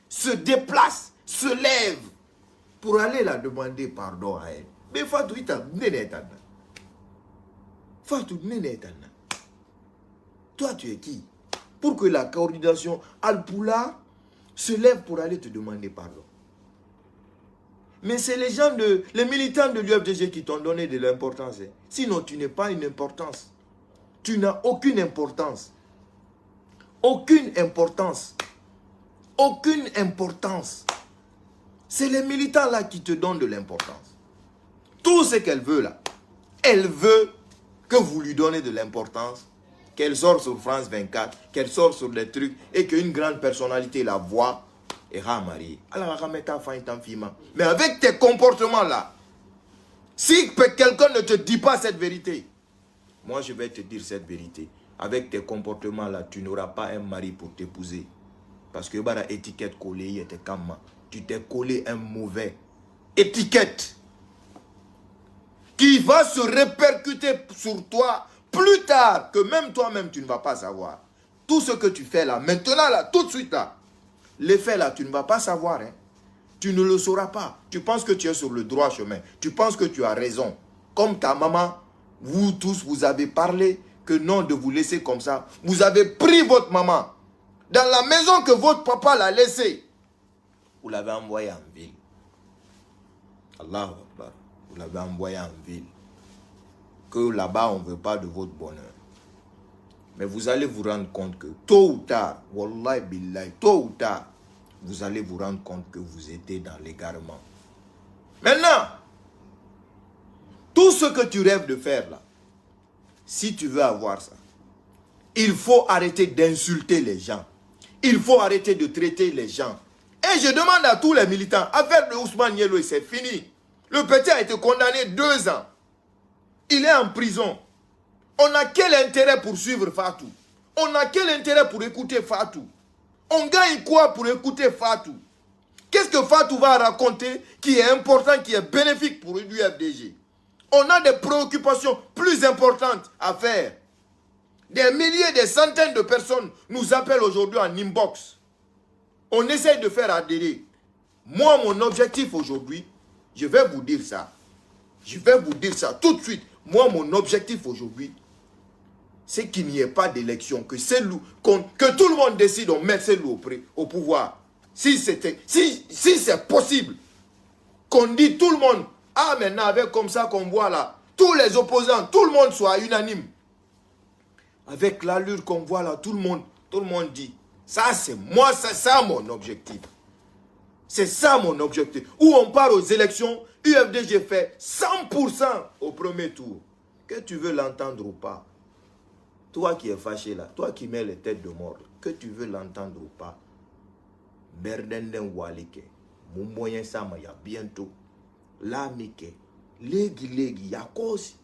se déplacent, se lèvent pour aller la demander pardon à elle. Mais Fatou, toi, tu es qui? Pour que la coordination Alpoula se lève pour aller te demander pardon. Mais c'est les militants de l'UFDG qui t'ont donné de l'importance. Sinon, tu n'es pas une importance. Tu n'as aucune importance. Aucune importance. Aucune importance. C'est les militants là qui te donnent de l'importance. Tout ce qu'elle veut là, elle veut que vous lui donnez de l'importance, qu'elle sort sur France 24, qu'elle sort sur des trucs et qu'une grande personnalité la voit et mariée. Mais avec tes comportements là, si quelqu'un ne te dit pas cette vérité, moi je vais te dire cette vérité. Avec tes comportements là, tu n'auras pas un mari pour t'épouser. Parce que la étiquette collée était comme tu t'es collé un mauvais étiquette qui va se répercuter sur toi plus tard que même toi-même tu ne vas pas savoir. Tout ce que tu fais là, maintenant là, tout de suite là, l'effet là, tu ne vas pas savoir. Hein. Tu ne le sauras pas. Tu penses que tu es sur le droit chemin. Tu penses que tu as raison. Comme ta maman, vous tous, vous avez parlé que non de vous laisser comme ça. Vous avez pris votre maman dans la maison que votre papa l'a laissée. Vous l'avez envoyée en ville. Allahu Akbar. Vous l'avez envoyée en ville. Que là-bas, on ne veut pas de votre bonheur. Mais vous allez vous rendre compte que tôt ou tard, Wallahi Billahi, tôt ou tard, vous allez vous rendre compte que vous étiez dans l'égarement. Maintenant, tout ce que tu rêves de faire là, si tu veux avoir ça, il faut arrêter d'insulter les gens. Il faut arrêter de traiter les gens. Et je demande à tous les militants, affaire de Ousmane Nyeloy, c'est fini. Le petit a été condamné 2 ans. Il est en prison. On a quel intérêt pour suivre Fatou? On a quel intérêt pour écouter Fatou? On gagne quoi pour écouter Fatou? Qu'est-ce que Fatou va raconter qui est important, qui est bénéfique pour l'UFDG? On a des préoccupations plus importantes à faire. Des milliers, des centaines de personnes nous appellent aujourd'hui en inbox. On essaie de faire adhérer. Moi, mon objectif aujourd'hui, je vais vous dire ça. Je vais vous dire ça tout de suite. Moi, mon objectif aujourd'hui, c'est qu'il n'y ait pas d'élection, que tout le monde décide, on met Cellou au pouvoir. Si c'est possible, qu'on dit tout le monde, ah maintenant avec comme ça qu'on voit là, tous les opposants, tout le monde soit unanime. Avec l'allure qu'on voit là, tout le monde dit, ça c'est moi, c'est ça mon objectif. C'est ça mon objectif. Où on part aux élections, UFDG fait 100% au premier tour. Que tu veux l'entendre ou pas. Toi qui es fâché là, toi qui mets les têtes de mort, que tu veux l'entendre ou pas. Berdenden walike, Moumoyen Sama ya bientôt. Là mike, legi ya cause.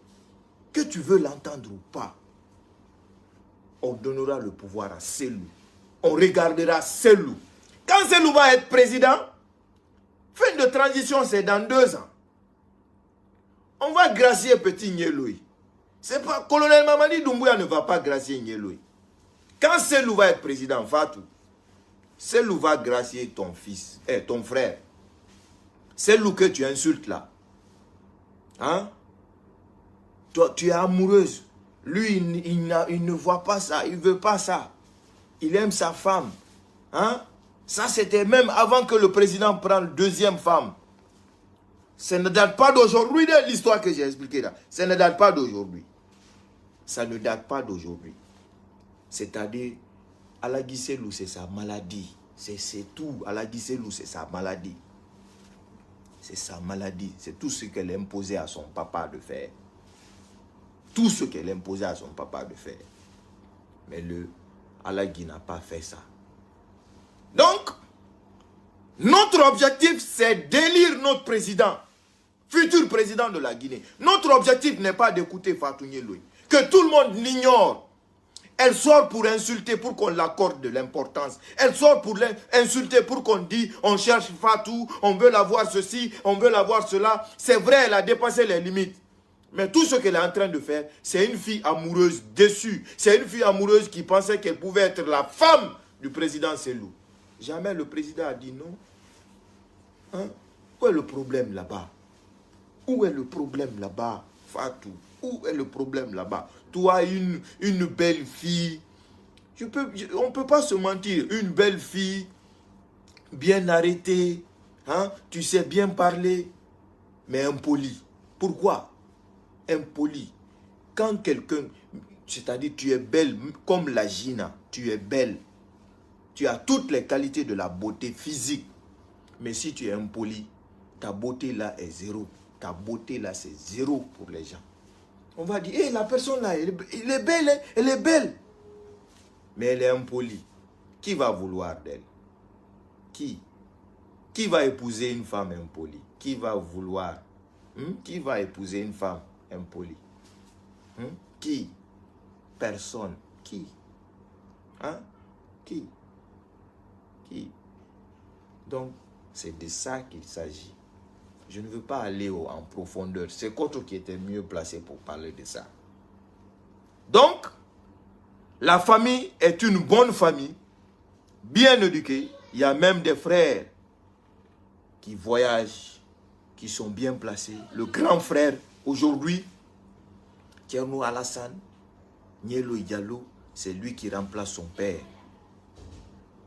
Que tu veux l'entendre ou pas. On donnera le pouvoir à Cellou. On regardera Cellou. Quand Cellou va être président, fin de transition, c'est dans 2 ans. On va gracier petit Nyeloy. C'est pas, colonel Mamadi Doumbouya ne va pas gracier Nyeloy. Quand Cellou va être président, Fatou, Cellou va gracier ton fils, ton frère. Cellou que tu insultes là. Hein? Toi, tu es amoureuse. Lui, il ne voit pas ça, il ne veut pas ça. Il aime sa femme. Hein? Ça, c'était même avant que le président prenne 2e femme. Ça ne date pas d'aujourd'hui, l'histoire que j'ai expliquée là. Ça ne date pas d'aujourd'hui. Ça ne date pas d'aujourd'hui. C'est-à-dire, Alagi Selou, c'est sa maladie. C'est tout. Alagi Selou, c'est sa maladie. C'est sa maladie. C'est tout ce qu'elle a imposé à son papa de faire. Tout ce qu'elle a imposé à son papa de faire. Mais le Alagi n'a pas fait ça. Donc, notre objectif, c'est d'élire notre président, futur président de la Guinée. Notre objectif n'est pas d'écouter Fatou Nyeloui. Que tout le monde l'ignore. Elle sort pour insulter, pour qu'on l'accorde de l'importance. Elle sort pour insulter, pour qu'on dise, on cherche Fatou, on veut la voir ceci, on veut la voir cela. C'est vrai, elle a dépassé les limites. Mais tout ce qu'elle est en train de faire, c'est une fille amoureuse déçue. C'est une fille amoureuse qui pensait qu'elle pouvait être la femme du président Selou. Jamais le président a dit non. Hein? Où est le problème là-bas? Où est le problème là-bas, Fatou? Où est le problème là-bas? Toi, une belle fille, on ne peut pas se mentir, une belle fille, bien arrêtée, hein? Tu sais bien parler, mais impoli. Pourquoi? Impoli. Quand quelqu'un, c'est-à-dire tu es belle, comme la Gina, tu es belle, tu as toutes les qualités de la beauté physique, mais si tu es impoli, ta beauté là est zéro. Ta beauté là, c'est zéro pour les gens. On va dire, hey, la personne là, elle est belle, hein? Elle est belle. Mais elle est impolie. Qui va vouloir d'elle? Qui va épouser une femme impolie? Qui va vouloir? Qui va épouser une femme impolie? Qui? Personne. Qui? Hein? Qui? Donc, c'est de ça qu'il s'agit. Je ne veux pas aller en profondeur. C'est Koto qui était mieux placé pour parler de ça. Donc, la famille est une bonne famille, bien éduquée. Il y a même des frères qui voyagent, qui sont bien placés. Le grand frère, aujourd'hui, Thierno Alassane, Nielo Diallo, c'est lui qui remplace son père.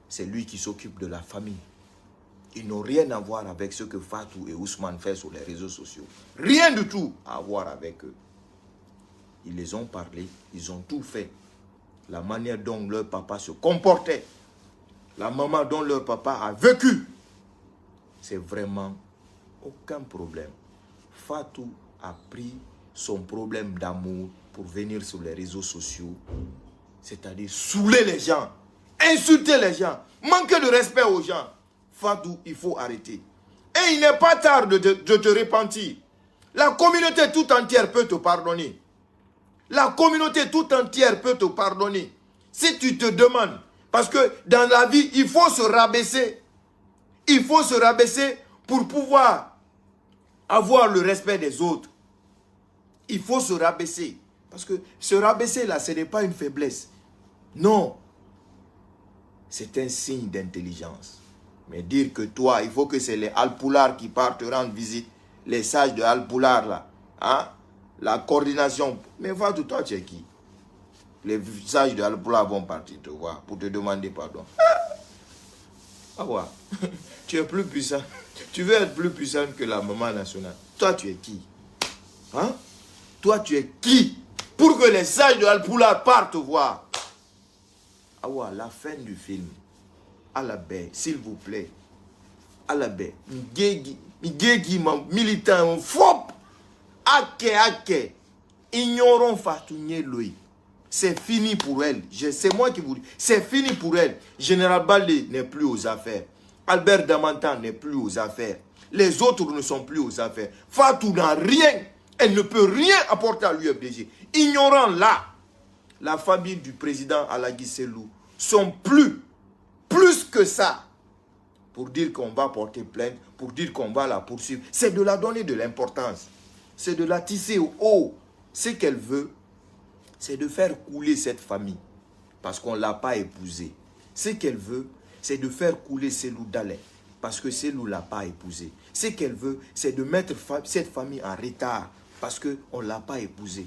C'est lui qui s'occupe de la famille. Ils n'ont rien à voir avec ce que Fatou et Ousmane font sur les réseaux sociaux. Rien du tout à voir avec eux. Ils les ont parlé, ils ont tout fait. La manière dont leur papa se comportait, la maman dont leur papa a vécu, c'est vraiment aucun problème. Fatou a pris son problème d'amour pour venir sur les réseaux sociaux, c'est-à-dire saouler les gens, insulter les gens, manquer de respect aux gens. Fatou, il faut arrêter. Et il n'est pas tard de te repentir. La communauté tout entière peut te pardonner. La communauté tout entière peut te pardonner. Si tu te demandes, parce que dans la vie, il faut se rabaisser. Il faut se rabaisser pour pouvoir avoir le respect des autres. Il faut se rabaisser. Parce que se rabaisser là, ce n'est pas une faiblesse. Non. C'est un signe d'intelligence. Mais dire que toi, il faut que c'est les Alpulaar qui partent te rendre visite, les sages de Alpulaar là, hein? La coordination. Mais Fatou, toi tu es qui? Les sages de Alpulaar vont partir te voir pour te demander pardon. Ah ouais. Tu es plus puissant. Tu veux être plus puissant que la maman nationale. Toi tu es qui? Hein? Toi tu es qui? Pour que les sages de Alpulaar partent te voir. Ah ouais, la fin du film. À la baie, s'il vous plaît. À la baie. Migegi, militant, fop. Ake. Ignorons Fatou Nyeloui. C'est fini pour elle. C'est moi qui vous dis. C'est fini pour elle. Général Baldé n'est plus aux affaires. Albert Damantan n'est plus aux affaires. Les autres ne sont plus aux affaires. Fatou n'a rien. Elle ne peut rien apporter à l'UFDG. Ignorant là, la famille du président Alagi Selou sont plus que ça, pour dire qu'on va porter plainte, pour dire qu'on va la poursuivre. C'est de la donner de l'importance. C'est de la tisser au haut. Ce qu'elle veut, c'est de faire couler cette famille. Parce qu'on ne l'a pas épousée. Ce qu'elle veut, c'est de faire couler Selou Dalé. Parce que Selou ne l'a pas épousée. Ce qu'elle veut, c'est de mettre cette famille en retard. Parce qu'on ne l'a pas épousée.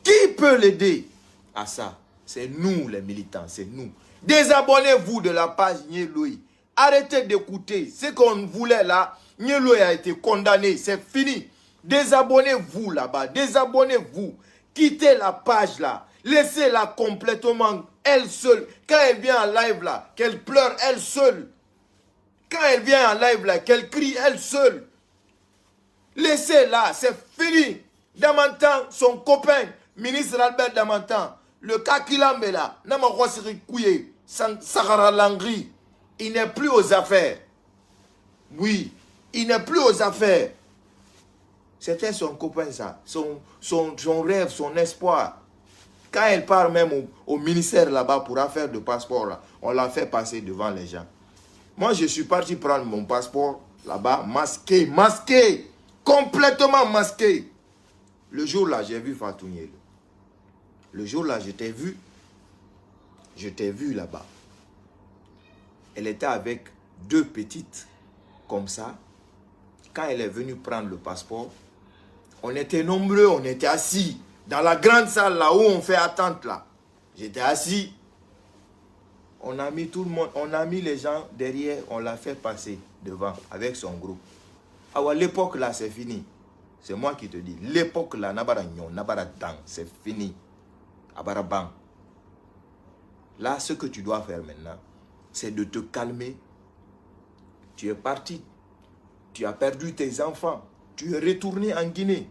Qui peut l'aider à ça? C'est nous les militants, c'est nous. Désabonnez-vous de la page Nyeloui. Arrêtez d'écouter. Ce qu'on voulait là, Nielo a été condamné. C'est fini. Désabonnez-vous là-bas. Désabonnez-vous. Quittez la page là. Laissez-la complètement elle seule. Quand elle vient en live là, qu'elle pleure elle seule. Quand elle vient en live là, qu'elle crie elle seule. Laissez-la, c'est fini. Damantan, son copain, ministre Albert Damantan, le Kakilambe là, Namakosiri Kouye, Sahara Langri, il n'est plus aux affaires. Oui, il n'est plus aux affaires. C'était son copain ça, son rêve, son espoir. Quand elle part même au ministère là-bas pour affaire de passeport, là, on l'a fait passer devant les gens. Moi, je suis parti prendre mon passeport là-bas, masqué, complètement masqué. Le jour-là, j'ai vu Fatou Nielo. Le jour-là, je t'ai vu là-bas. Elle était avec 2 petites, comme ça. Quand elle est venue prendre le passeport, on était nombreux, on était assis. Dans la grande salle là où on fait attente là. J'étais assis. On a mis tout le monde, on a mis les gens derrière, on l'a fait passer devant avec son groupe. À l'époque là, c'est fini. C'est moi qui te dis. L'époque là, c'est fini. Abaraban. Là, ce que tu dois faire maintenant, c'est de te calmer. Tu es parti. Tu as perdu tes enfants. Tu es retourné en Guinée.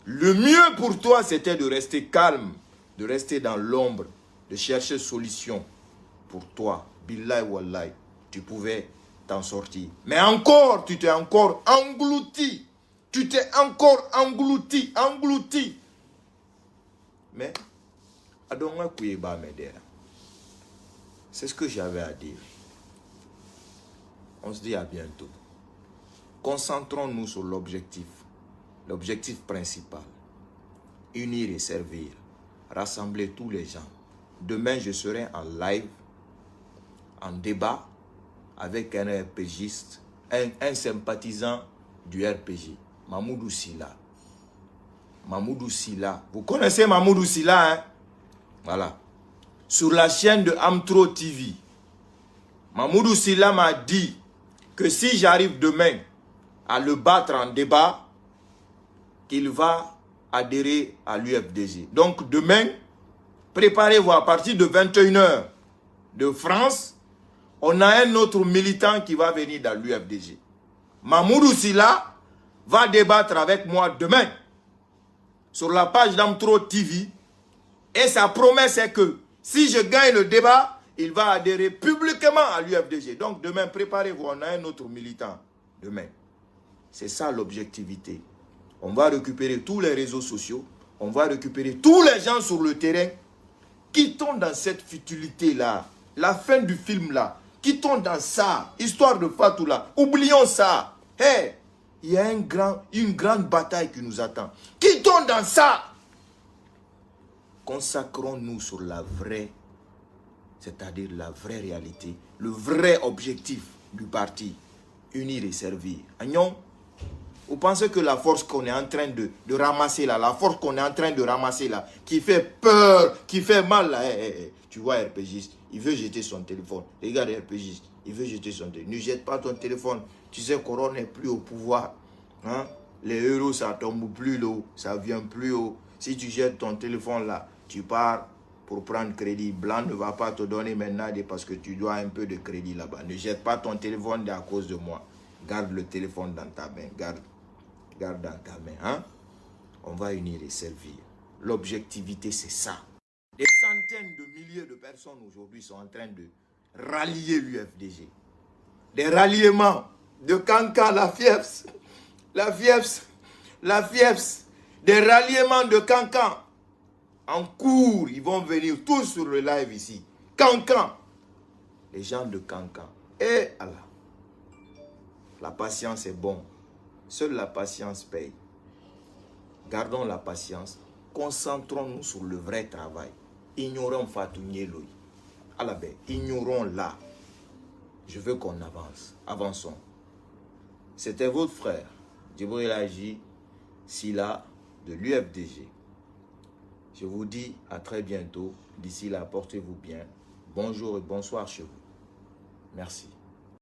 Le mieux pour toi, c'était de rester calme, de rester dans l'ombre, de chercher solution. Pour toi, billahi wallahi, tu pouvais t'en sortir. Mais encore, tu t'es encore englouti. Tu t'es encore englouti. Mais, c'est ce que j'avais à dire. On se dit à bientôt. Concentrons-nous sur l'objectif. L'objectif principal. Unir et servir. Rassembler tous les gens. Demain, je serai en live, en débat, avec un RPGiste, un sympathisant du RPG, Mamoudou Silla. Mamoudou Silla. Vous connaissez Mamoudou Silla, hein? Voilà. Sur la chaîne de Amtro TV. Mamoudou Silla m'a dit que si j'arrive demain à le battre en débat, qu'il va adhérer à l'UFDG. Donc demain, préparez-vous à partir de 21 h de France, on a un autre militant qui va venir dans l'UFDG. Mamoudou Silla va débattre avec moi demain sur la page d'Amtro TV et sa promesse est que si je gagne le débat, il va adhérer publiquement à l'UFDG. Donc demain, préparez-vous, on a un autre militant demain. C'est ça l'objectivité. On va récupérer tous les réseaux sociaux, on va récupérer tous les gens sur le terrain. Quittons dans cette futilité-là, la fin du film-là. Quittons dans ça, histoire de Fatou là. Oublions ça. Hey, il y a une grande bataille qui nous attend. Quittons dans ça. Consacrons-nous sur la vraie, c'est-à-dire la vraie réalité, le vrai objectif du parti. Unir et servir. Agnon, vous pensez que la force qu'on est en train de ramasser là, la force qu'on est en train de ramasser là, qui fait peur, qui fait mal là, tu vois RPGiste, il veut jeter son téléphone. Regarde RPGiste, il veut jeter son téléphone. Ne jette pas ton téléphone. Tu sais qu'on n'est plus au pouvoir. Hein? Les euros, ça tombe plus haut, ça vient plus haut. Si tu jettes ton téléphone là, tu pars pour prendre crédit. Blanc ne va pas te donner maintenant parce que tu dois un peu de crédit là-bas. Ne jette pas ton téléphone à cause de moi. Garde le téléphone dans ta main. Garde dans ta main. Hein? On va unir et servir. L'objectivité, c'est ça. Des centaines de milliers de personnes aujourd'hui sont en train de rallier l'UFDG. Des ralliements de Kankan, la FIEPS. Des ralliements de Kankan. En cours, ils vont venir tous sur le live ici. Kankan. Les gens de Kankan. Et Allah. La patience est bon. Seule la patience paye. Gardons la patience. Concentrons-nous sur le vrai travail. Ignorons Fatou Nielo. Ignorons là. Je veux qu'on avance. Avançons. C'était votre frère, Djibril Aji Silla de l'UFDG. Je vous dis à très bientôt. D'ici là, portez-vous bien. Bonjour et bonsoir chez vous. Merci.